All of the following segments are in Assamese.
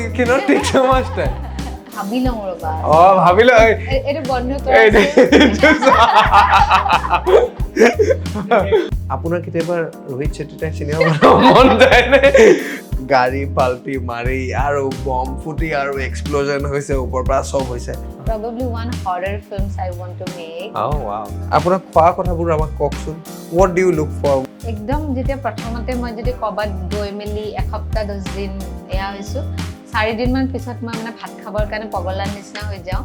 you cannot take so much time. ভাবিলং ৰবা ভাবিলো এটো বন্ধ কৰা আপোনাৰ কেতিয়াবা ৰোহিত চেত্ৰীৰ চিনেমা মন যায় নে গাড়ী পাল্টি মাৰি আৰু বম ফুটি আৰু এক্সপ্লোজন হৈছে ওপৰৰ পৰা সব হৈছে probably one horror films I want to make oh wow আপোনাৰ খোৱা কথাবোৰ আমাক কওকচোন what do you look for একদম যেতিয়া প্ৰথমতে মই যদি কবাত গৈ মেলি এসপ্তাহ 10 দিন এয়া হৈছো 4 দিন মান পিছত মই মানে ভাত খাবৰ কাৰণে পগলাৰ নিচিনা হৈ যাও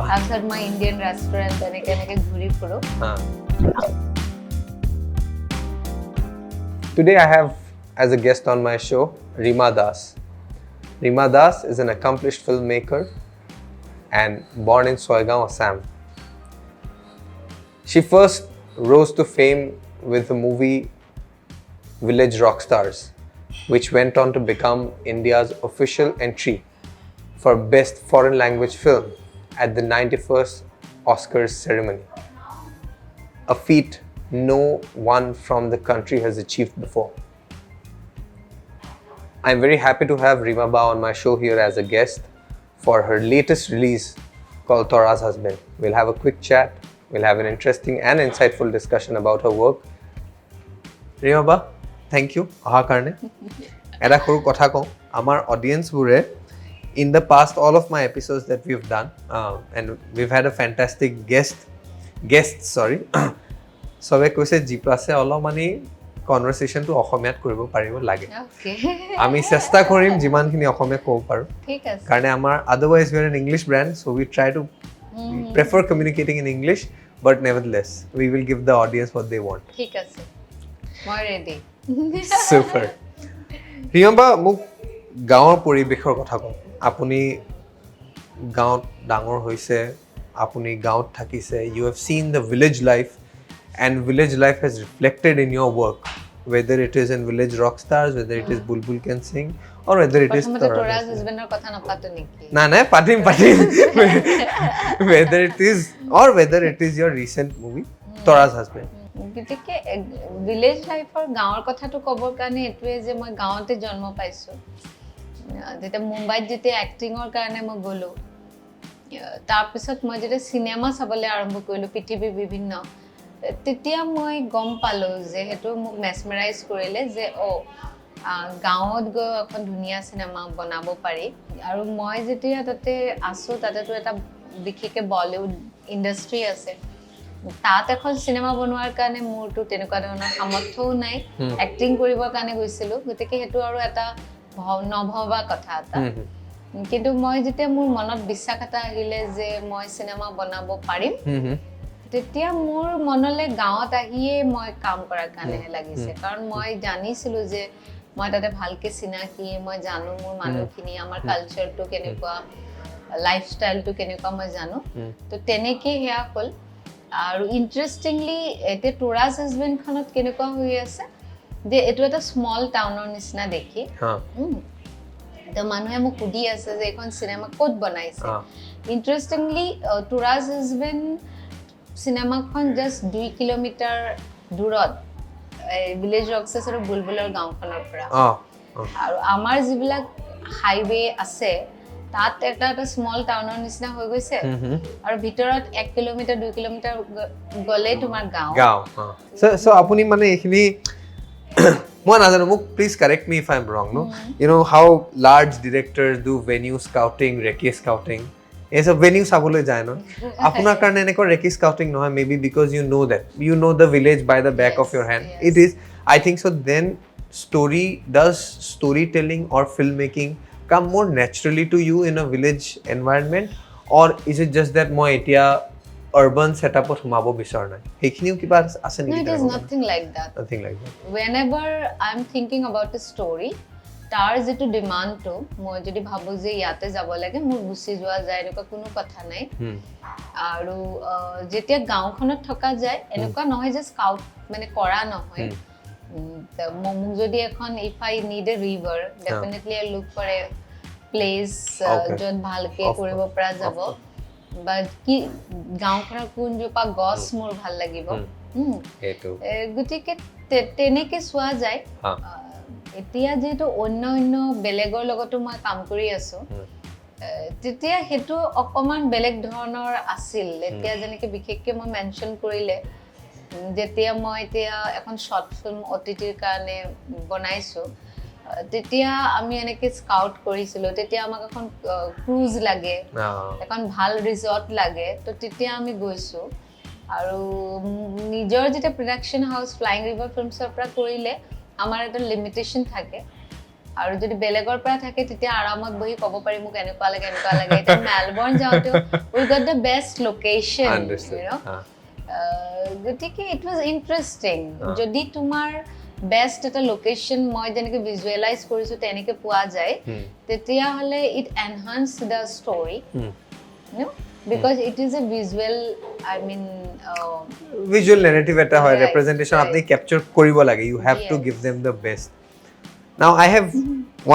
তাৰপিছত মই ইন্ডিয়ান ৰেষ্টুৰেন্ট এনেকে ঘূৰি ফুৰো Today I have as a guest on my show Rima Das. Rima Das is an accomplished filmmaker and born in Soigao, Assam. She first rose to fame with the movie Village Rockstars, which went on to become India's official entry for Best Foreign Language Film at the 91st Oscars ceremony. A feat no one from the country has achieved before. I'm very happy to have Rima Ba on my show here as a guest for her latest release called Tora's Husband. We'll have a quick chat. We'll have an interesting and insightful discussion about her work. Rima Ba, thank you. Aha karne. Eta koru kotha ko. Amar audience bure in the past all of my episodes that we've done and we've had a fantastic guests. Sobe koise Gplus e olo mani conversation to অসমীয়াত কৰিব পাৰিব লাগে ওকে আমি চেষ্টা কৰিম যিমানখিনি অসমীয়া ক'ব পাৰো ঠিক আছে কাৰণ আমাৰ otherwise we are an English brand so we try to prefer communicating in English but nevertheless we will give the audience what they want ঠিক আছে মই ৰেডি super ৰিয়ম্বা মোক গাঁৱৰ পৰিবেশৰ কথা কওঁ আপুনি গাঁৱত ডাঙৰ হৈছে আপুনি গাঁৱত থাকিছে you have seen the village life and village life has reflected in your work whether it is in Village Rockstars whether it is Bulbul Can Sing or whether it is Tora's Husband কথা না পাতো নেকি না পাতিম whether it is your recent movie Tora's Husband গতিকে ভিলেজ লাইফৰ গাঁৱৰ কথাটো ক'বৰ কাৰণে এটোৱে যে মই গাঁৱতে জন্ম পাইছো যেতিয়া মুম্বাইত যেতিয়া এক্টিংৰ কাৰণে মই গলো তাৰ পিছত মই যেতিয়া সিনেমা চাবলৈ আৰম্ভ কৰিলো পৃথিৱীৰ বিভিন্ন তেতিয়া মই গম পালো যে হেতু মোক মেসমেৰাইজ কৰিলে যে গাঁৱত গৈ এখন ধুনীয়া সিনেমা বনাব পাৰি আৰু মই যেতিয়া তাতে আছো তাতেটো এটা বিশেষকে বলিউড ইন্ডাষ্ট্ৰি আছে তাত এখন সিনেমা বনোৱাৰ কাৰণে মোৰটো তেনেকুৱা ধৰণৰ সামৰ্থ্যও নাই এক্টিং কৰিবৰ কাৰণে গৈছিলো গতিকে হেতু আৰু এটা নভবা কথা এটা কিন্তু মই যেতিয়া মোৰ মনত বিশ্বাস এটা আহিলে যে মই সিনেমা বনাব পাৰিম তেতিয়া মোৰ মনলে গাঁৱত আহিয়ে মই কাম কৰাৰ কাৰণে লাগিছে কাৰণ মই জানিছিলো যে মই তাতে ভালকে চিনাকি মই জানো মোৰ মানুহখিনি আমাৰ কালচাৰটো কেনেকুৱা লাইফষ্টাইলটো কেনেকুৱা মই জানো তো তেনেকে হেয়া হ'ল আৰু ইন্টাৰেষ্টিংলি এতে Tora's Husband খনত কেনেকুৱা হৈ আছে যে এটো এটা স্মল টাউনৰ নিচিনা দেখি তো মানুহে মোক সুধি আছে যে এখন সিনেমা ক'ত বনাইছে ইন্টাৰেষ্টিংলি Tora's Husband সিনেমাখন জাস্ট 2 কিলোমিটাৰ দূৰত ভিলেজ ৰক্সেছ আৰু বুলবুলৰ গাঁওখনৰ পৰা আৰু আমাৰ যিবিলাক হাইৱে আছে তাত এটা স্মল টাউনৰ নিচিনা হৈ গৈছে আৰু ভিতৰত 1 কিলোমিটাৰ 2 কিলোমিটাৰ গলে তোমাৰ গাঁও সো আপুনি মানে এখিনি মই নাজানো মোক please correct me if I am ৰং নো you know how large directors do venue scouting recce scouting এসব ভেনিউ সাবলে যায় না আপনার কারণে এনেকো রেকি স্কাউটিং নহয় maybe because you know the village by the back of your hand it is I think so then storytelling or filmmaking come more naturally to you in a village environment or is it just that moi etia urban setup ot humabo bisar nai ekhiniu kiba ase niki it is nothing like that whenever I'm thinking about a story তাৰ যেটো ডিমান্ডটো মই যদি ভাবো যে ইয়াতে যাব লাগে মোৰ গুছি যোৱা যায় এনেকুৱা কোনো কথা নাই আৰু যেতিয়া গাঁওখনত থকা যায় এনেকুৱা নহয় যে স্কাউট মানে কৰা নহয় মোক যদি এখন if I need a river definitely I look for a place য'ত ভালকে কৰিব পৰা যাব বা কি গাঁওখনৰ কোন জোপা গছ মোৰ ভাল লাগিব এটো গতিকে তেনেকে সোৱা যায় এতিয়া যেহেতু অন্য বেলেগৰ লগতো মই কাম কৰি আছো তেতিয়া হেতু অকমান বেলেগ ধৰণৰ আছিল এতিয়া যেনেকে বিশেষকৈ মই মেনশন কৰিলে যেতিয়া মই এতিয়া এখন শৰ্ট ফিল্ম OTTৰ কাৰণে বনাইছো তেতিয়া আমি এনেকে স্কাউট কৰিছিলো তেতিয়া আমাক এখন ক্ৰুজ লাগে এখন ভাল ৰিজৰ্ট লাগে তো তেতিয়া আমি গৈছো আৰু নিজৰ যেটা প্ৰডাকশন হাউস ফ্লাইং ৰিভাৰ ফিল্মছৰ পৰা কৰিলে আমাৰ এটা লিমিটেশন থাকে আৰু যদি বেলেগৰ পৰা থাকে তেতিয়া আৰামত বহি ক'ব পাৰি মোক এনেকুৱা লাগে এটা মেলবৰ্ন যাওঁতে we got the best location you know গতিকে it was interesting যদি তোমাৰ বেস্ট এটা লোকেশন মই যেনেকে ভিজুৱেলাইজ কৰিছো তেনেকে পোৱা যায় তেতিয়া হলে it enhance the story you know because it is a visual I mean visual narrative eta hoy representation apni capture koribo lage you have to give them the best now I have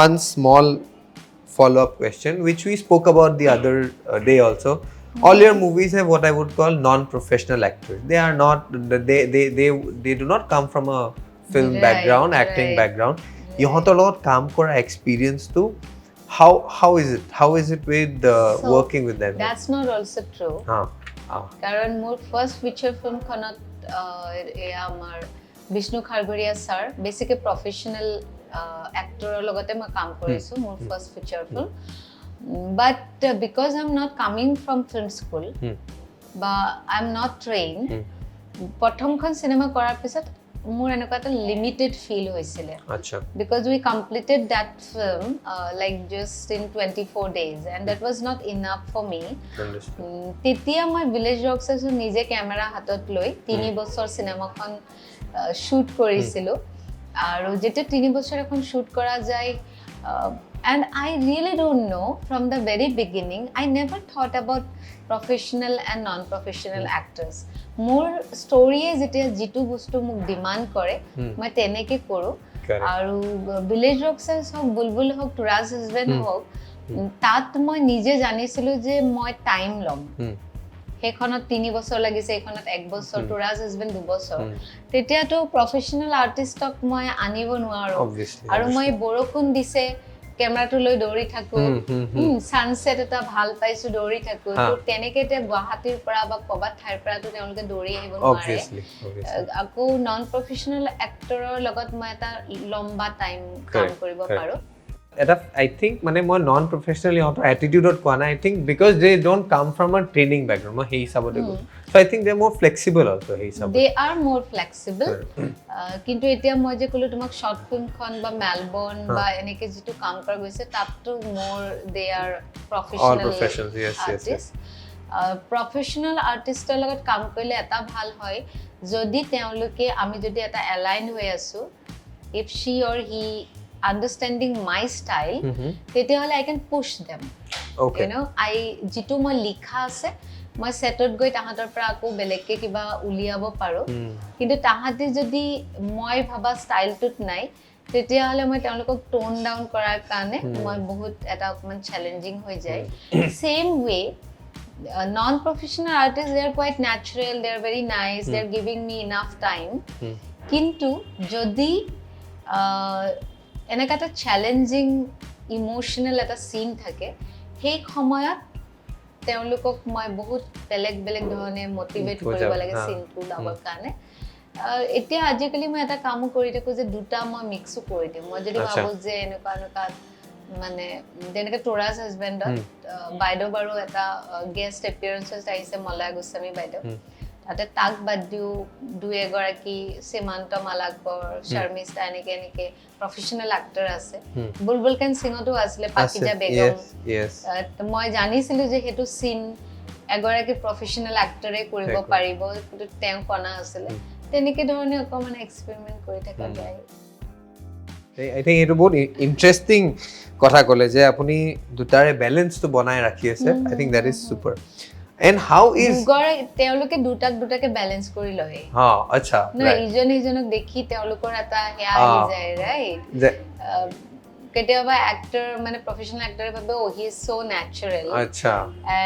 one small follow up question which we spoke about the other day also all your movies have what I would call non-professional actors they are not they do not come from a film background acting background yohotor lot kaam kora experience to how is it with working with them that's not also true karon more first feature film khonot amar Vishnu Khargoria sir basically professional actor logote ma kaam korisu more first feature film but because I'm not coming from film school but I'm not trained prothom khon cinema korar pisat more enokata limited feel hoisile acha because we completed that film like just in 24 days and that was not enough for me tetia moi village rocks asu nije camera hatot loi 3 bochor cinema khon shoot korisilu aru jete 3 bochor ekhon shoot kora jay and I really don't know from the very beginning I never thought about professional and non-professional actors more story jetia jitu bostu muk demand kore moi teneke koru aru village rocks hok bulbul hok turaz husband hok tat moi nije janisilu je moi time lom hekhonot 3 বছৰ লাগিছে এখনত 1 বছৰ তুৰাজ হাজবেণ্ড 2 বছৰ তেতিয়া তো প্ৰফেশনাল আৰ্টিষ্টক মই আনিব নোৱাৰো আৰু মই বৰকুন দিছে কেমেৰাটো লৈ দৌৰি থাকো সানসেট এটা ভাল পাইছো দৌৰি থাকো তো তেনেকেতে গুৱাহাটীৰ পৰা বা কবাত ঠাইৰ পৰা তো তেওঁলোকে দৌৰি আহিব নোৱাৰে আকৌ নন প্ৰফেশনাল এক্টৰৰ লগত মই এটা লম্বা টাইম কাম কৰিব পাৰো eta I think mane moi non professional yotor attitude ot kwana I think because they don't come from a training background moi hei sabote so I think they are more flexible also hei sabot they are more flexible kintu etia moi je kolu tumak short film khon ba melbourne ba eneke jitu kaam kora goise tapto more they are professional all professionals yes professional artist er logot kaam korile eta bhal hoy jodi teoloke ami jodi eta align hoy asu if she or he understanding my style তেতিয়া হলে I can push them okay you know I jitu মই লিখা আছে মই সেটত গৈ তাহাতৰ পৰা আকো বেলেগকে কিবা উলিয়াব পাৰো কিন্তু তাহাতে যদি মই ভাবা ষ্টাইলটোত নাই তেতিয়া হলে মই তেওঁলোকক টোন ডাউন কৰাৰ কাৰণে মই বহুত এটা অকমান চ্যালেঞ্জিং হৈ যায় same way non professional artists they are quite natural they are very nice they are giving me enough time কিন্তু যদি এনেকাটা চ্যালেঞ্জিং ইমোশনাল এটা সিন থাকে সেই সময়ত তেওঁলোকক মই বহুত বেলেগ ধৰণে মোটিভেট কৰিব লাগে সিনটো ডাবৰ কাৰণে এতিয়া আজিকালি মই এটা কাম কৰি থাকো যে দুটা মই মিক্সও কৰি দিম মই যদি ভাবো যে এনেকা মানে যেনেকে তোৰাজ হাজবেণ্ডত বাইদেউ বাৰু এটা গেষ্ট এপিয়াৰেন্সেস আহিছে মলয়া গোস্বামী বাইদেউ তাতে তাক বাদ দিও দুই এগৰাকী সীমান্ত মালাকৰ শৰ্মিষ্ঠা এনেকে প্ৰফেশনাল এক্টৰ আছে বুলবুল কেন সিংহটো আসলে পাকিজা বেগম মই জানিছিলো যে হেতু সিন এগৰাকী প্ৰফেশনাল এক্টৰে কৰিব পাৰিব কিন্তু তেওঁ কনা আছিল তেনেকে ধৰণে অকমান এক্সপেৰিমেন্ট কৰি থকা যায় I think it বহুত ইন্টাৰেষ্টিং কথা কলে যে আপুনি দুটাৰে ব্যালেন্সটো বনাই ৰাখি আছে I think that is super and how is তেওঁলোকে দুটাকে ব্যালেন্স কৰি লয় হা আচ্ছা ইজনক দেখি তেওঁলোকৰ এটা হেয়া আহি যায় ৰাইট কেতিয়াবা এক্টৰ মানে প্ৰফেশনাল এক্টৰ ভাবে ও হি ইজ সো ন্যাচাৰাল আচ্ছা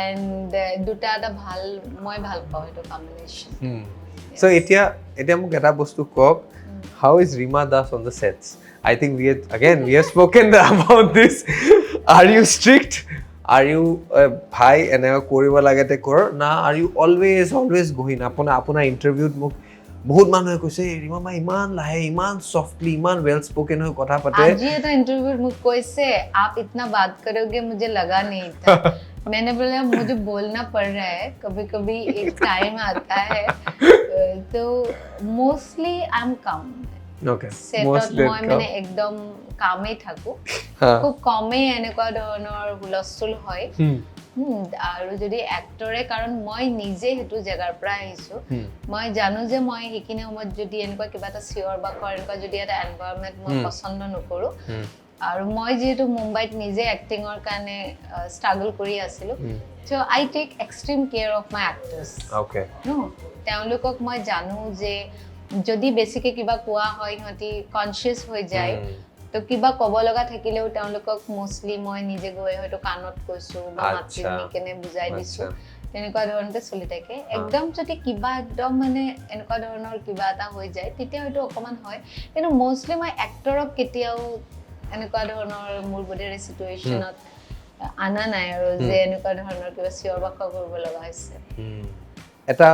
এন্ড দুটা এটা ভাল মই ভাল পাওঁ এটা কম্বিনেশন সো এতিয়া মোক এটা বস্তু কক how is Rima Das on the sets? I think we have spoken about this. Are you strict? Are you bhai eneka koriba lagate kor na are you always going apuna interviewed muk বহুত মানুহে কৈছে ৰিমা মা ইমান লাহে ইমান সফটলি ইমান वेल स्पोकन হৈ কথা পাতে आज ये तो इंटरव्यू मुझ कोइसे आप इतना बात करोगे मुझे लगा नहीं था मैंने बोला मुझे बोलना पड़ रहा है कभी-कभी एक टाइम आता है तो mostly I am come okay mostly মই মানে একদম কামেই থাকো খুব কমেই এনেকুৱা ধৰণৰ হুলস্থুল হয় আৰু যদি এক্টৰে কাৰণ মই নিজে হেতু জাগাৰ পৰা আহিছো মই জানো যে মই হেকিনে সময়ত যদি এনেকুৱা কিবা এটা চিয়ৰ বা এনেকুৱা যদি এটা এনভায়ৰনমেন্ট মই পছন্দ নকৰো আৰু মই যেহেতু মুম্বাইত নিজে এক্টিংৰ কাৰণে ষ্ট্ৰাগল কৰি আছিলো so I take extreme care of my actors okay তেওঁলোকক মই জানো যে যদি বেছিকে কিবা কোৱা হয় হতি কনসিয়াস হৈ যায় তো কিবা কব লগা থাকিলেও তেওঁলোকক মোষ্টলি মই নিজে গৈ হয়তো কানত কৈছো বা মাতি কেনে বুজাই দিছো তেনেকুৱা ধৰণতে চলি থাকে একদম যদি কিবা একদম মানে এনেকুৱা ধৰণৰ কিবা এটা হৈ যায় তেতিয়া হয়তো অকমান হয় কিন্তু মোষ্টলি মই এক্টৰক কেতিয়াও এনেকুৱা ধৰণৰ মোৰ বডিৰ সিচুৱেচনত আনা নাই আৰু যে এনেকুৱা ধৰণৰ কিবা চিয়ৰ বাক্য কৰিব লগা হৈছে এটা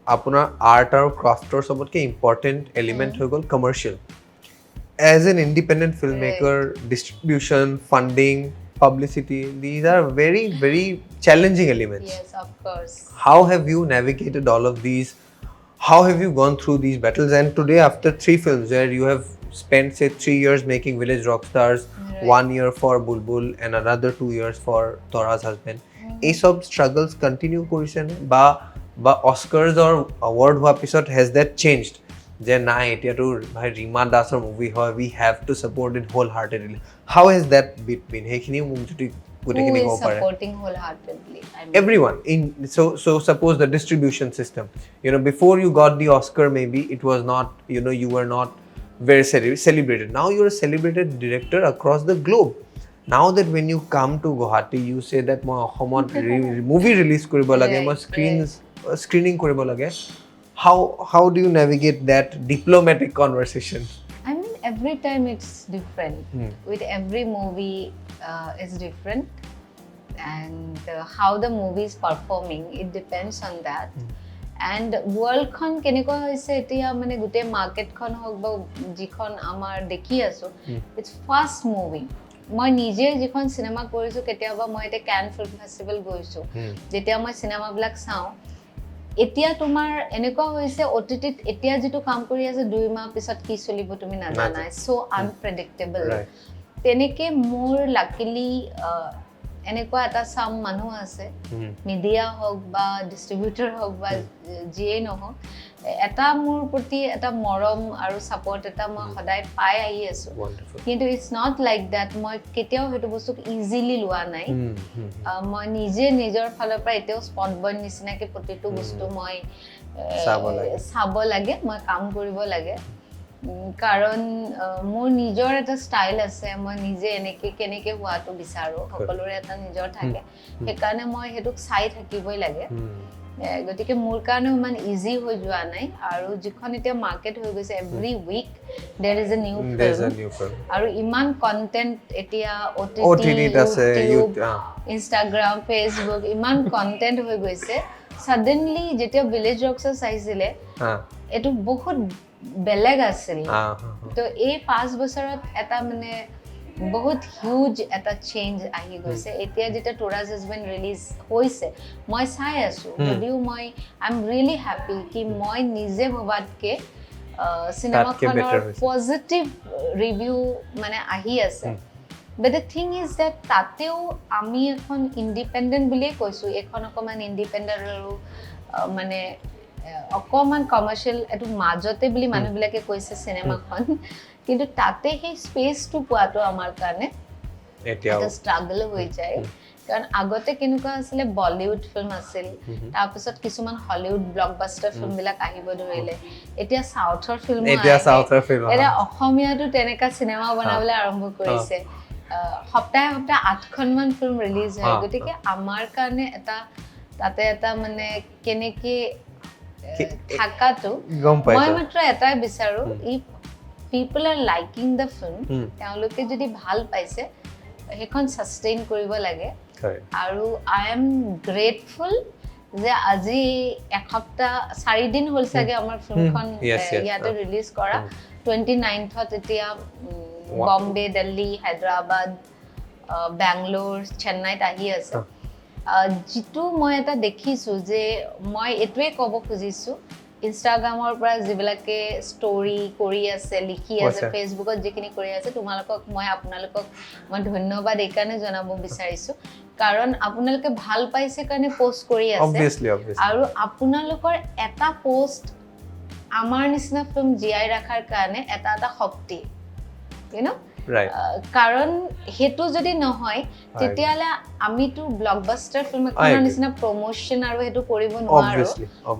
আপোনাৰ আৰ্ট আৰু ক্ৰাফটৰ সবতকে ইম্পৰ্টেন্ট এলিমেন্ট হৈ গল commercial as an independent filmmaker distribution funding publicity these are very challenging elements yes of course how have you navigated all of these how have you gone through these battles and today after 3 films where you have spent say 3 years making Village Rockstars 1 year for Bulbul and another 2 years for Tora's husband এই সব struggles continue কৰিছে বা Oscars or award হোৱা পিছত has that changed যে না এতিয়াটো ভাই ৰিমা দাসৰ মুভি হয় we have to support it wholeheartedly how has that been হেখিনি মোক যদি গুটেখিনি কব পাৰে supporting wholeheartedly everyone in so suppose the distribution system you know before you got the Oscar maybe it was not you know you were not very celebrated now you're a celebrated director across the globe now that when you come to Guwahati you say that মই অসমত movie release কৰিব লাগে মই screening কৰিব লাগে how do you navigate that diplomatic conversation I mean every time it's different with every movie is different and how the movie is performing it depends on that and world khon keneko hoise etia mane gute market khon hok ba jikhon amar dekhi aso it's first movie মই নিজে যিখন সিনেমা কৰিছো কেতিয়াবা মই এটা ক্যান ফিল্ম ফেষ্টিভেল গৈছো যেতিয়া মই সিনেমা ব্লগ চাও এতিয়া তোমাৰ এনেকুৱা হৈছে OTT এতিয়া যেটো কাম কৰি আছে 2 মাহ পিছত কি চলিব তুমি নাজানা সো আনপ্ৰেডিক্টেবল তেনেকে মোৰ লাকিলি এনেকুৱা এটা সাম মানুহ আছে মিডিয়া হক বা ডিস্ট্ৰিবিউটৰ হক বা যিয়ে নহক এটা মোৰ প্ৰতি এটা মৰম আৰু সাপোৰ্ট এটা মই সদায় পাই আহি আছো কিন্তু ইটস নট লাইক দ্যাট মই কেতিয়াও হেতু বস্তু ইজিলি লোৱা নাই মই নিজে নিজৰ ফালৰ পৰা এতিয়াও স্পট বয় নিচিনাকে প্ৰতিটো বস্তু মই চাব লাগে মই কাম কৰিব লাগে কাৰণ মোৰ নিজৰ এটা ষ্টাইল আছে মই নিজে এনেকে কেনেকে হোৱাটো বিচাৰো সকলোৰে এটা নিজৰ থাকে সেইকাৰণে মই হেতুক চাই থাকিবই লাগে গতিকে মোৰ কাৰণে ইমান ইজি হৈ যোৱা নাই আৰু যিখন এতিয়া মাৰ্কেট হৈ গৈছে every week there is a new film আৰু ইমান কন্টেন্ট এতিয়া OTT আছে ইনষ্টাগ্ৰাম ফেসবুক ইমান কন্টেন্ট হৈ গৈছে সডেনলি যেতিয়া ভিলেজ ৰকস্টাৰ্স আহিছিলে এটো বহুত বেলেগ আছিল তো এই 5 বছৰত এটা মানে বহুত হিউজ এটা চেঞ্জ আহি গৈছে এতিয়া যেটা টোৰাজ হাজবেন্ড ৰিলিজ হৈছে মই চাই আছো যদিও মই আই এম ৰিয়েলি হ্যাপি কি মই নিজে ভবাতকে সিনেমাখনৰ পজিটিভ ৰিভিউ মানে আহি আছে but the thing is that তাতেও আমি এখন ইন্ডিপেন্ডেন্ট বুলি কৈছো এখন অকমান ইন্ডিপেন্ডেন্ট আৰু মানে অকমান কমাৰ্শিয়াল এটো মাজতে বুলি মানুহবিলাকে কৈছে সিনেমাখন কিন্তু তাতে সেই স্পেসটো পোৱাটো আমাৰ কাৰণে এটা স্ট্ৰাগল হৈ যায় কাৰণ আগতে কেনেকুৱা আছিল বলিউড ফিল্ম আছিল তাৰ পিছত কিছুমান হলিউড ব্লকবাস্টাৰ ফিল্ম বিলাক আহিব ধৰিলে এতিয়া সাউথৰ ফিল্ম এটা অসমীয়াটো তেনেকা সিনেমা বনাবলৈ আৰম্ভ কৰিছে সপ্তাহে 8খন মান ফিল্ম ৰিলিজ হয় গতিকে আমাৰ কাৰণে এটা তাতে এটা মানে কেনেকে থাকাটো মই মাত্ৰ এটাই বিচাৰো ই people are liking the film, তেওঁলোকে যদি ভাল পাইছে সেইখন সাস্টেইন কৰিব লাগে আৰু I am grateful যে আজি এসপ্তাহ 4 দিন হ'ল চাগে আমাৰ ফিল্মখন ইয়াতে ৰিলিজ কৰা 29th এতিয়া বম্বে দিল্লী হায়দৰাবাদ বেংগলোৰ চেন্নাইত আহি আছে যিটো মই এটা দেখিছো যে মই এটোৱে ক'ব খুজিছো ইনষ্টাগ্ৰামৰ পৰা যিবিলাকে ষ্টৰী কৰি আছে লিখি আছে ফেচবুকত যিখিনি কৰি আছে তোমালোকক মই আপোনালোকক মই ধন্যবাদ এইকাৰণে জনাব বিচাৰিছো কাৰণ আপোনালোকে ভাল পাইছে কাৰণে পোষ্ট কৰি আছে আৰু আপোনালোকৰ এটা পোষ্ট আমাৰ নিচিনা ফিল্ম জিয়াই ৰাখাৰ কাৰণে এটা শক্তি you know কাৰণ হেতু যদি নহয় তেতিয়ালে আমিটো ব্লকবাস্টাৰ ফিল্ম এখনৰ নিচিনা প্ৰমোশন আৰু হেতু কৰিব নোৱাৰো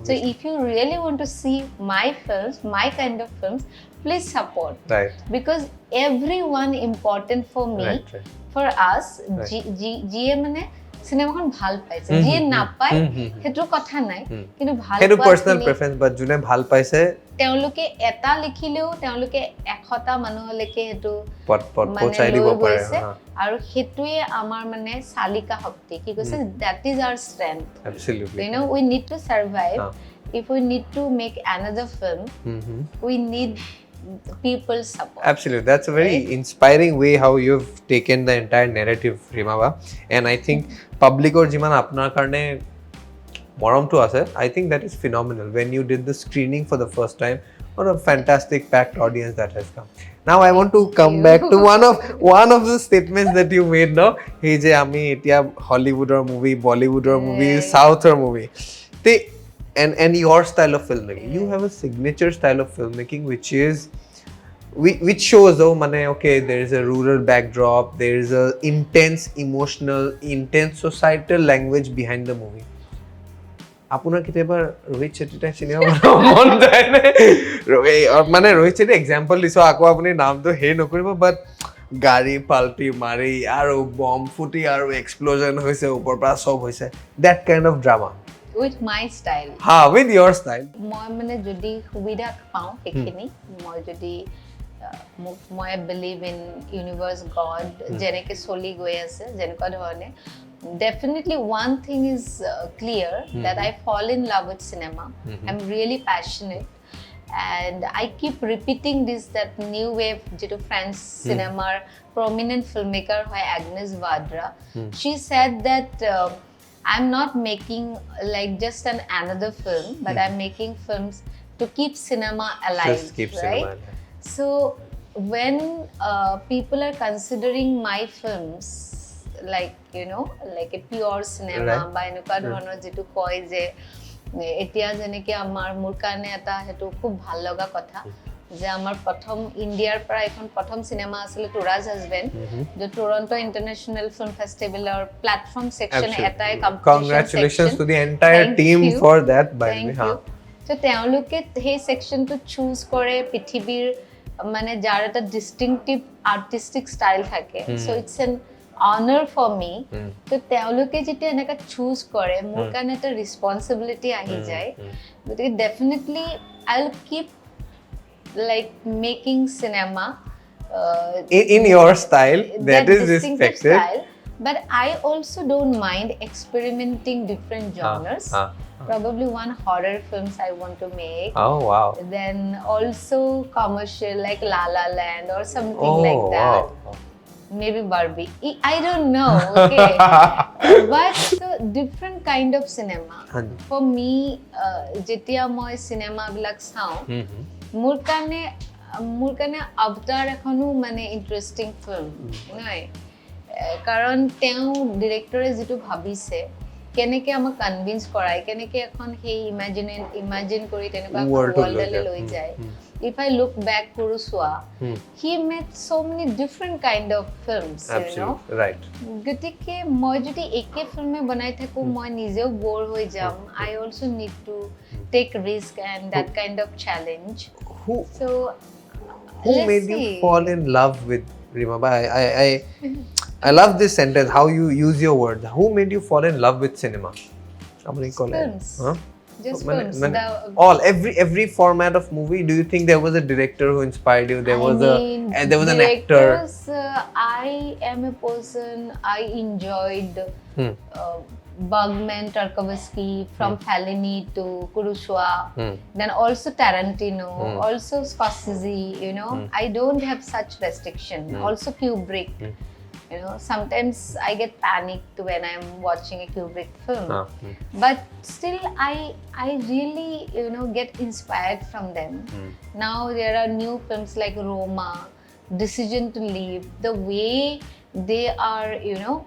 so if you really want to see my films my kind of films please support because everyone important for me for us জিয়ে মানে সিনেমাখন ভাল পাইছে জিয়ে নাপায় হেতু কথা নাই কিন্তু ভাল হেতু পার্সোনাল প্রেফারেন্স বাট জুনে ভাল পাইছে তেওঁলোকে এটা লিখিলেও তেওঁলোকে 100টা মানুহলৈকে হেতু পঠাই দিব পাৰে আৰু হেতুৱে আমাৰ মানে চালিকা শক্তি কি কৈছে that is our strength absolutely you know we need to survive if we need to make another film we need people's support absolutely that's a very inspiring way how you've taken the entire narrative Rima ba and I think public or jiman apnar karone morom to ase I think that is phenomenal when you did the screening for the first time what a fantastic packed audience that has come now I want to come back to one of the statements that you made now hey je ami etia Hollywood or movie Bollywood or movie South or movie they and your style of filmmaking you have a signature style of filmmaking which shows though mane okay there is a rural backdrop there is a intense emotional intense societal language behind the movie আপোনাৰ কিবা ৰোহিত চেট্টিটা চিনিয়া মন যায় না মানে ৰোহিত চেট্টি এক্সাম্পল দিছো আকো আপুনি নামটো হে নকৰিব বাট গাড়ী পাল্টি মাৰি আৰু বম ফুটি আৰু এক্সপ্লোজন হৈছে ওপৰ পৰা সব হৈছে that kind of drama with my style with your style মই মানে যদি সুবিধা পাওঁ এখিনি মই যদি মই believe in universe god যেনেকে চলি গৈ আছে যেনেকুৱা ধৰণে definitely one thing is clear that I fall in love with cinema I'm really passionate and I keep repeating this that new wave jitu French cinema prominent filmmaker hoy Agnes Vadra she said that I'm not making like just another film but I'm making films to keep cinema alive just keep right cinema alive. So when people are considering my films like you know like a pure cinema by এনেকুৱা ধৰণৰ যেটো কয় যে এতিয়া যেনেকে আমাৰ মোৰ কাৰণে এটা হেতু খুব ভাল লগা কথা যে আমাৰ প্ৰথম ইন্ডিয়াৰ পৰা এখন প্ৰথম সিনেমা আছিল টুৰাজ হাজবেণ্ড যে টৰন্টো ইন্টাৰনেশ্যনেল ফিল্ম ফেষ্টিভেলৰ প্ল্যাটফৰ্ম সেকশন এটাই competition congratulations to the entire team for that by the way so তেওঁলোকে সেই সেকশনটো চুজ কৰে পৃথিৱীৰ মানে যাৰ এটা ডিস্টিংটিভ আৰ্টিস্টিক ষ্টাইল থাকে so it's an honor for me to তেওঁলোকে যেতিয়া এনেকা চুজ কৰে মোৰ কাৰণে এটা ৰেসপন্সিবিলিটি আহি যায় but definitely I'll keep like making cinema in your style that is respected style, but I also don't mind experimenting different genres probably one horror films I want to make oh wow then also commercial like La La Land or something like that maybe Barbie I don't know okay but so different kind of cinema for me jetia moi cinema bilak sao মোৰ কাৰণে Avatar এখনো মানে ইন্টাৰেস্টিং ফিল্ম নহয় কাৰণ তেওঁ ডিৰেক্টৰে যেটো ভাবিছে কেনেকে আমাক কনভিন্স কৰায় কেনেকে এখন হে ইমাজিন কৰি তেনেকুৱা ওয়ার্ল্ডলে লৈ যায় if I look back Kuruswa he made so many different kind of films absolutely, you know right গতিকে মই যদি একে ফিল্মে বনাই থাকো মই নিজেও বোর হৈ যাম I also need to take risk and that kind of challenge who made you fall in love with Rima I love this sentence how you use your words who made you fall in love with cinema films Just films. All every format of movie. Do you think there was a director who inspired you? There was there was an actor. I am a person. I enjoyed Bergman, Tarkovsky, from Fellini to Kurosawa, then also Tarantino, also Scorsese. You know, I don't have such restriction. Also Kubrick. You know, sometimes I get panicked when I'm watching a Kubrick film, but still I really, you know, get inspired from them. Now there are new films like Roma, Decision to Leave. The way they are, you know,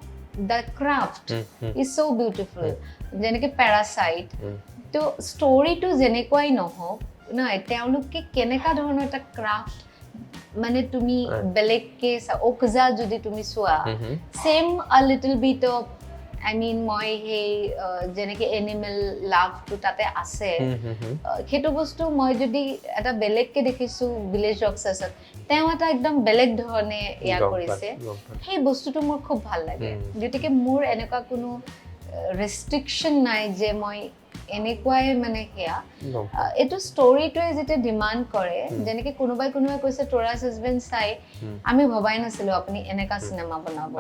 the craft is so beautiful. Jeneke Parasite. To story to jenekwai nohok, no, তেওঁলোকে কেনেকা ধৰণৰ এটা craft মানে তুমি বেলেগকে ওকজা যদি তুমি চোৱা same a little bit of I mean মই হে যেনেকে এনিমেল লাভ টু তাতে আছে সেইটো বস্তু মই যদি এটা বেলেগকে দেখিছো ভিলেজ ৰকছাছত তেওঁ এটা একদম বেলেগ ধৰণে ইয়া কৰিছে সেই বস্তুটো মোৰ খুব ভাল লাগে গতিকে মোৰ এনেকুৱা কোনো ৰেস্ট্ৰিকশন নাই যে মই এনেকুৱাই মানে হেয়া এটো ষ্টৰীটোৱে যেতে ডিমান্ড কৰে যেনেকে কোনোবাই কৈছে টৰাছ হাজবেণ্ড চাই আমি ভবাই নাছিলো আপুনি এনেকা সিনেমা বনাব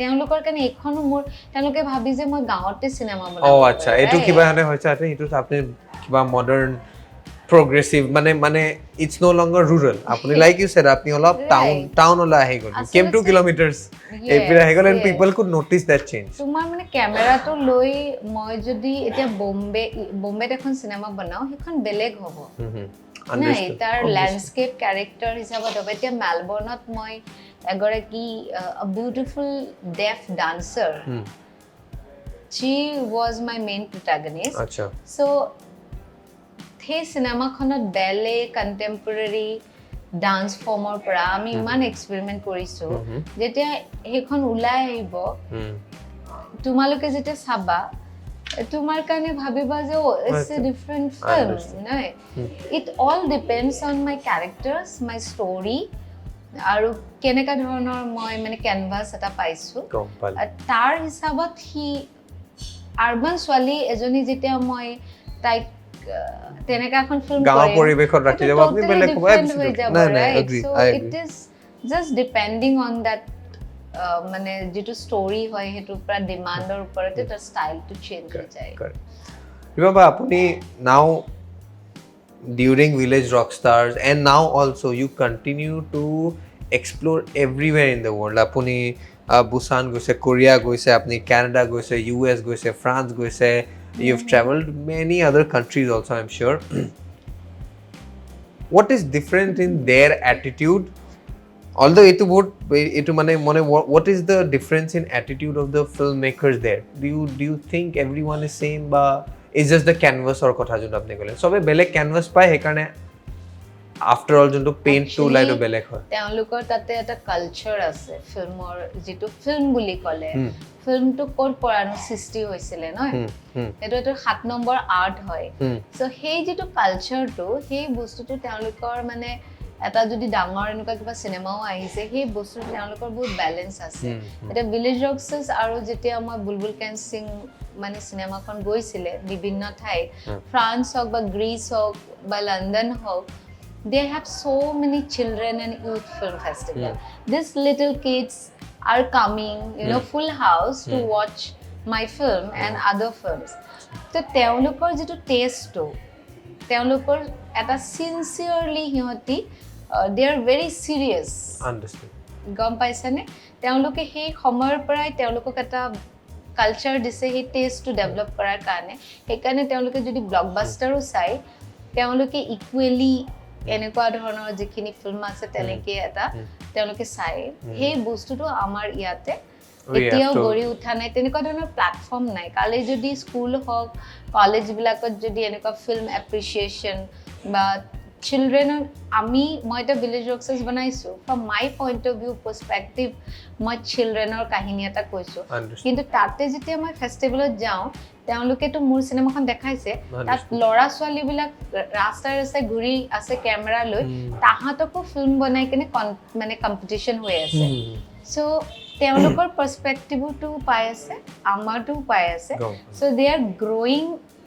তেওঁলোকৰ কাৰণে এখনো মোৰ তেওঁলোকে ভাবি যে মই গাঁৱতে সিনেমা বনাব আচ্ছা এটো কিবা হনে হৈছে আতে এটো আপুনি কিবা মডাৰ্ন progressive মানে it's no longer rural apuni like you said apni olop town ola ahi gol you came 2 kilometers every ahi gol and people could notice that change tumar mane camera to loi moi jodi etia bombay ekhon cinema banao hekhon beleg hobo nai tar landscape character hisabot hobe etia melbourne ot moi agora ki a beautiful deaf dancer she was my main protagonist acha so সেই সিনেমাখনত বেলে কন্টেম্পৰেৰী ডান্স ফৰ্মৰ পৰা আমি ইমান এক্সপেৰিমেন্ট কৰিছো যেতিয়া হেখন ওলাই আহিব তোমালোকে যেতিয়া চাবা তোমাৰ কাৰণে ভাবিবা যে ইটস এ ডিফাৰেন্ট ফিল্ম নাই it all depends on my characters my story আৰু কেনেকা ধৰণৰ মই মানে কেনভাস এটা পাইছো তাৰ হিচাপত হি আৰবান ছোৱালী এজনী যেতিয়া মই তাইক তেনেকা এখন ফিল্ম গাঁও পৰিবেশত ৰাখি যাব আপুনি বেলেগ নাই agri it is just depending on that মানে যেটো ষ্টৰী হয় হেতু পৰা ডিমান্ডৰ ওপৰতে তাৰ ষ্টাইলটো চেঞ্জ হৈ যায় ৰিমা আপুনি নাও during village rock stars and now also you continue to explore everywhere in the world apuni busan goise korea goise apni canada goise us goise france goise you've traveled many other countries also I'm sure what is different in their attitude although etu mane what is the difference in attitude of the filmmakers there do you think everyone is same ba is just the canvas or kotha jun apni kole sobe beleg canvas pai hekane after all junto paint to light to beleg hoy তেওঁলোকৰ তাতে এটা কালচাৰ আছে ফিল্মৰ যেটো ফিল্ম বুলি কলে ফিল্মটো কোৰ পৰানো সৃষ্টি হৈছিলে নহয় এটো 7 নম্বৰ আৰ্ট হয় সো সেই যেটো কালচাৰটো সেই বস্তুটো তেওঁলোকৰ মানে এটা যদি ডাঙৰ এনেকুৱা কিবা সিনেমাও আহিছে সেই বস্তুটো তেওঁলোকৰ বহুত ব্যালেন্স আছে এটা ভিলেজ ৰকছাস আৰু যেতিয়া মই বুলবুল কেন সিং মানে সিনেমাখন গৈছিলে বিভিন্ন ঠাই ফ্ৰান্স হক বা গ্ৰীচ হক বা লণ্ডন হক they have so many children and youth film festival these little kids are coming you know full house to watch my film and other films so তেওঁলোকৰ যেটো টেষ্ট to তেওঁলোকৰ এটা sincerely হিহতি they are very serious understand গম পাইছানে তেওঁলোকে সেই সময়ৰ পৰাই তেওঁলোকক এটা কালচাৰ দিছে সেই টেষ্ট to develop কৰাৰ কাৰণে সেইকাৰণে তেওঁলোকে যদি ব্লকবাষ্টাৰো চাই তেওঁলোকে ইকুৱেলি এনেকুৱা ধৰণৰ যিখিনি ফিল্ম আছে তেনেকে এটা তেওঁলোকে চাই সেই বস্তুটো আমাৰ ইয়াতে এতিয়াও গৰি উঠা নাই তেনেকুৱা ধৰণৰ প্ল্যাটফৰ্ম নাই কালে যদি স্কুল হক কলেজ বিলাকত যদি এনেকুৱা ফিল্ম এপ্ৰিচিয়েচন বা চিলড্ৰেন মই এটা ভিলেজ ৰকছাস বনাইছো from my point of view perspective মই চিলড্ৰেনৰ কাহিনী এটা কৈছো কিন্তু তাতে যেতিয়া মই ফেষ্টিভেলত যাওঁ তেওঁলোকে তো মোৰ সিনেমাখন দেখাইছে তাত লৰা ছোৱালী বিলাক ৰাস্তাই ঘুৰি আছে কেমেৰা লৈ তাহাতকো ফিল্ম বনাই কিনে মানে কম্পিটিশন হৈ আছে সো তেওঁলোকৰ পাৰ্সপেক্টিভটো পাই আছে আমাৰটো পাই আছে so they are growing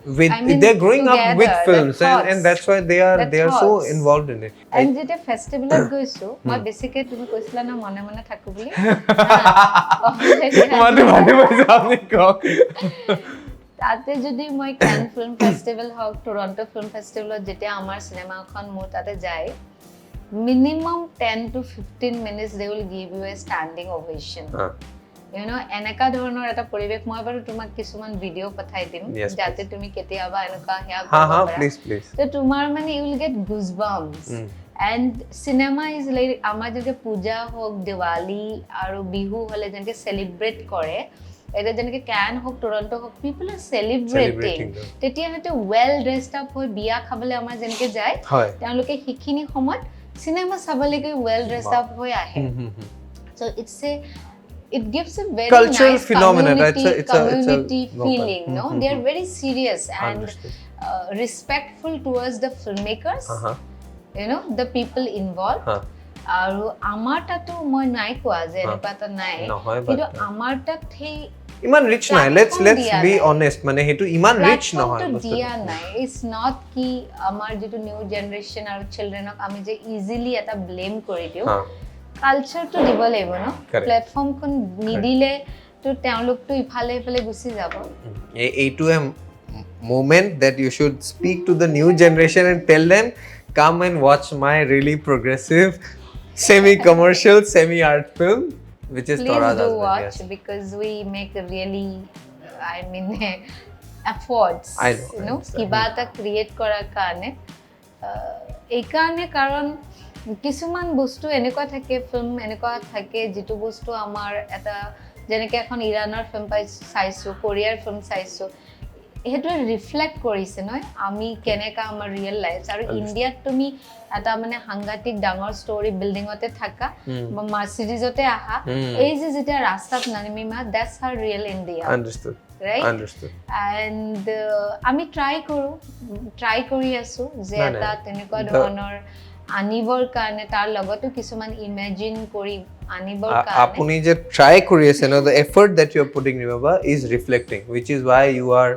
with I mean, they're growing up with together, films the and that's why they are so thoughts. involved in it. And যেতিয়া ফেষ্টিভেলত গৈছো মই বেছিকে তুমি কৈছিলা না মনে মনে থাকো বুলি আপনি কওক তাতে যদি মই ক্যান ফিল্ম ফেষ্টিভেল হওক টৰন্টো ফিল্ম ফেষ্টিভেলত যেতিয়া আমাৰ চিনেমাখন মোৰ তাতে যায় minimum 10 to 15 minutes they will give you a standing ovation. You know, এনেকা ধৰণৰ এটা পৰিৱেশ মই বাৰু তোমাক কিছুমান ভিডিও পঠাই দিম যাতে তুমি কেতিয়াবা এনেকা হেয়া please তো তোমাৰ মানে you will get goosebumps. And cinema is like আমাৰ যেনেকে পূজা হোক দিৱালী আৰু বিহু হলে যেনেকে সেলিব্ৰেট কৰে এটা যেনেকে ক্যান হোক টৰন্টো হোক people are celebrating তেতিয়া হতে well dressed up হৈ বিয়া খাবলৈ আমাৰ যেনেকে যায় তেওঁলোকে হিখিনি সময়ত cinema চাবলৈকে well dressed up হৈ আহে. So it gives a very cultural nice phenomenon. community feeling. No, they are very serious and respectful towards the filmmakers. You know, the people involved. আৰু আমাৰ তাতো মই নাই কোৱা যে এনেকুৱা এটা নাই কিন্তু আমাৰ তাত সেই ইমান ৰিচ নাই let's be honest মানে হেতু ইমান ৰিচ নহয় দিয়া নাই it's not কি আমাৰ যেটো নিউ জেনাৰেশন আৰু চিলড্ৰেনক আমি যে ইজিলি এটা ব্লেম কৰি দিও কালচাৰ তো দিব লাগিব ন প্ল্যাটফৰ্ম কোন নিদিলে তো তেওঁলোক তো ইফালে ইফালে গুছি যাব এইটো moment that you should speak to the new generation and tell them come and watch my really progressive semi-commercial semi-art film which is Tora's husband. Please do watch because we make really I mean efforts you know kiba ta create korar karone ei karone karon কিছুমান বস্তু এনেকুৱা থাকে ফিল্ম এনেকুৱা থাকে যেটো বস্তু আমাৰ এটা যেনেকে এখন ইৰানৰ ফিল্ম চাইছো কোৰিয়াৰ ফিল্ম চাইছো হেতু ৰিফ্লেক্ট কৰিছে নহয় আমি কেনেকা আমাৰ ৰিয়েল লাইফ আৰু ইন্ডিয়াত তুমি এটা মানে সাংঘাতিক ডাঙৰ ষ্টৰী বিল্ডিংতে থাকা বা মাৰ্সিডিজতে আহা এই যে যেটা ৰাস্তাত নামিমা that's her real India understood right understood and আমি ট্ৰাই কৰি আছো যে এটা তেনেকুৱা ধৰণৰ আনিবৰ কাৰণে তাৰ লগতো কিছুমান ইমেজিন কৰি আনিবৰ কাৰণে আপুনি যে ট্ৰাই কৰি আছে ন the effort that you are putting remember is reflecting which is why you are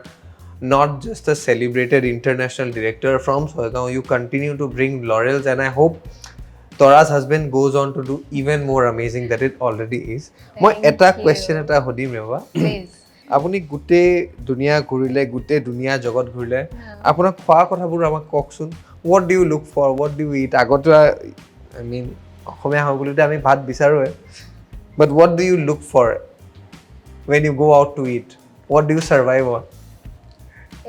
not just a celebrated international director from Sohagaon you continue to bring laurels and I hope Tora's husband goes on to do even more amazing that it already is moi eta question eta hodim remember please আপুনি গুটে দুনিয়া ঘুৰিলে গুটে দুনিয়া জগত ঘুৰিলে আপোনাৰ খোৱা কথাবোৰ আমাক কওকচোন what do you look for what do you eat আগতে I mean অসমীয়া হয় বুলিতে আমি ভাত বিচাৰো but what do you look for when you go out to eat what do you survive on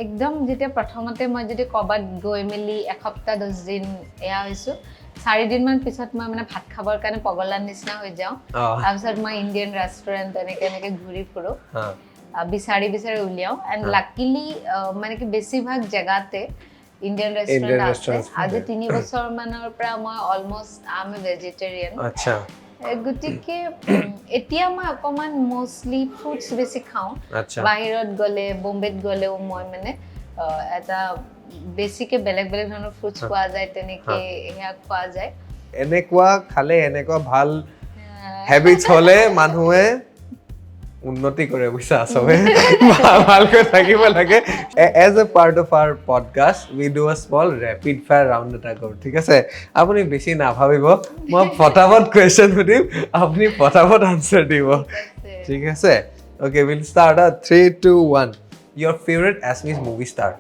একদম যেতিয়া প্ৰথমতে মই যদি কবাত গৈ মেলি এসপ্তাহ 10 দিন এয়া হৈছো 4 দিন মান পিছত মই মানে ভাত খাবৰ কাৰণে পগলাৰ নিচিনা হৈ যাও তাৰপিছত মই ইন্ডিয়ান ৰেষ্টুৰেন্ট এনেকে ঘুৰি ফুৰো বিচাৰি উলিয়াও এন্ড লাকিলি মানে কি বেছিভাগ জায়গাতে ইন্ডিয়ান ৰেষ্টুৰেন্ট আছে আজি 3 বছৰ মানৰ পৰা মই অলমোস্ট আম ভেজিটেৰিয়ান আচ্ছা গুটিকে এতিয়া মই অকমান মোস্টলি ফ্ৰুটস বেছি খাও বাহিৰত গলে বোম্বেত গলেও মই মানে এটা বেছিকে বেলেগ ধৰণৰ ফ্ৰুটস খোৱা যায় তেনেকে হেয়া খোৱা যায় এনেকুৱা খালে এনেকুৱা ভাল হ্যাবিটস হলে মানুহে উন্নতি কৰে বুঝা সবে ভালকৈ থাকিব লাগে as a part of our podcast we do a small rapid fire round এটা কৰো ঠিক আছে আপুনি বেছি না ভাবিব মই ফটাফট কোৱেশ্চন সুধিম আপুনি ফটাফট আনসাৰ দিব ঠিক আছে okay we'll start 3 2 1 your favorite Assamese movie star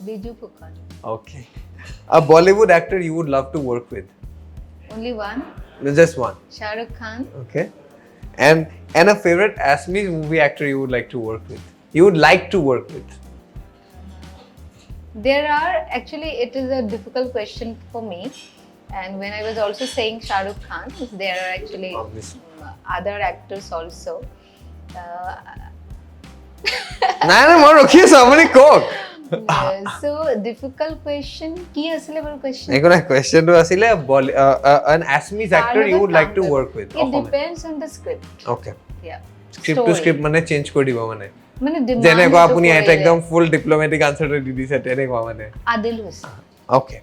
Biju Pukar okay a Bollywood actor you would love to work with only one just one Shah Rukh Khan okay and a favorite Assamese movie actor you would like to work with you would like to work with there are actually it is a difficult question for me and when I was also saying Shah Rukh Khan there are actually other actors also না মই ৰখি আছো আপুনি কক so difficult question কি আছিল বাৰু question একোনা কোৱেশ্চনটো আছিল an Assamese actor you would like to work with it depends on the script okay yeah script to script মানে চেঞ্জ কৰি দিব মানে demand যেনেকুৱা আপুনি এটা একদম ফুল ডিপ্লোমেটিক আনসাৰ দি দিছে তেনেকুৱা মানে Adil Hussain okay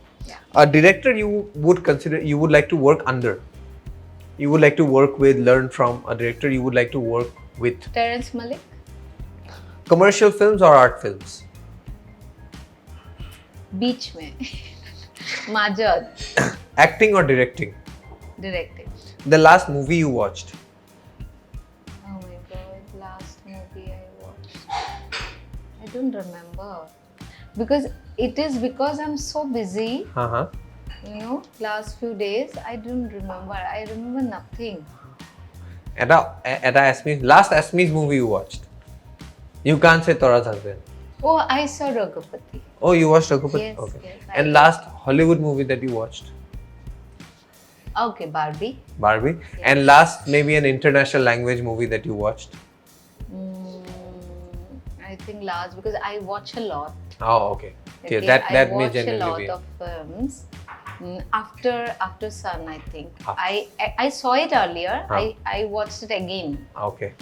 a director you would consider you would like to work under you would like to work with learn from a director you would like to work with Terrence Malick commercial films or art films बीच में Majid Acting or directing? directing. The last movie you watched? Oh my god, last movie I watched. I don't remember. Because I'm so busy, Uh-huh. you know, last few days, I don't remember. I remember nothing. Eta last Asmi's movie you watched? You can't say Tora's husband. Oh, I saw Raghupati. Oh, you watched Raghupat? Yes, Okay. yes, I And did. last Hollywood movie that you watched? Okay, Barbie. Barbie. And last maybe an international language movie that you watched? I think last, because I watch a lot. Oh, okay. Okay, Okay, that I may watch a genuinely lot be. of films. After Sun, I think. Ah. I saw it earlier. Ah. I watched it again. Okay.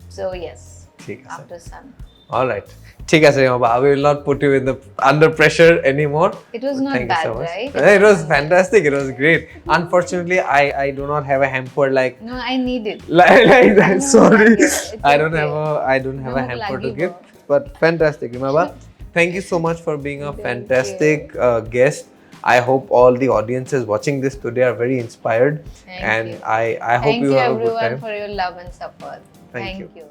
So yes, ठीक है, sir. after Sun. All right. ठीक है, Rima, I will not put you in the under pressure anymore. It was not Thank bad, you so much. right? It was fantastic. It was great. Unfortunately, I do not have a hamper like No, I need it. like that. No, Sorry, it's I don't okay. have a No, hamper to lagi give. wo. But fantastic, Rima. Thank you so much for being a Thank fantastic guest. I hope all the audiences watching this today are very inspired. Thank and you. I hope Thank you you have a good everyone time. for your love and support. Thank you. you.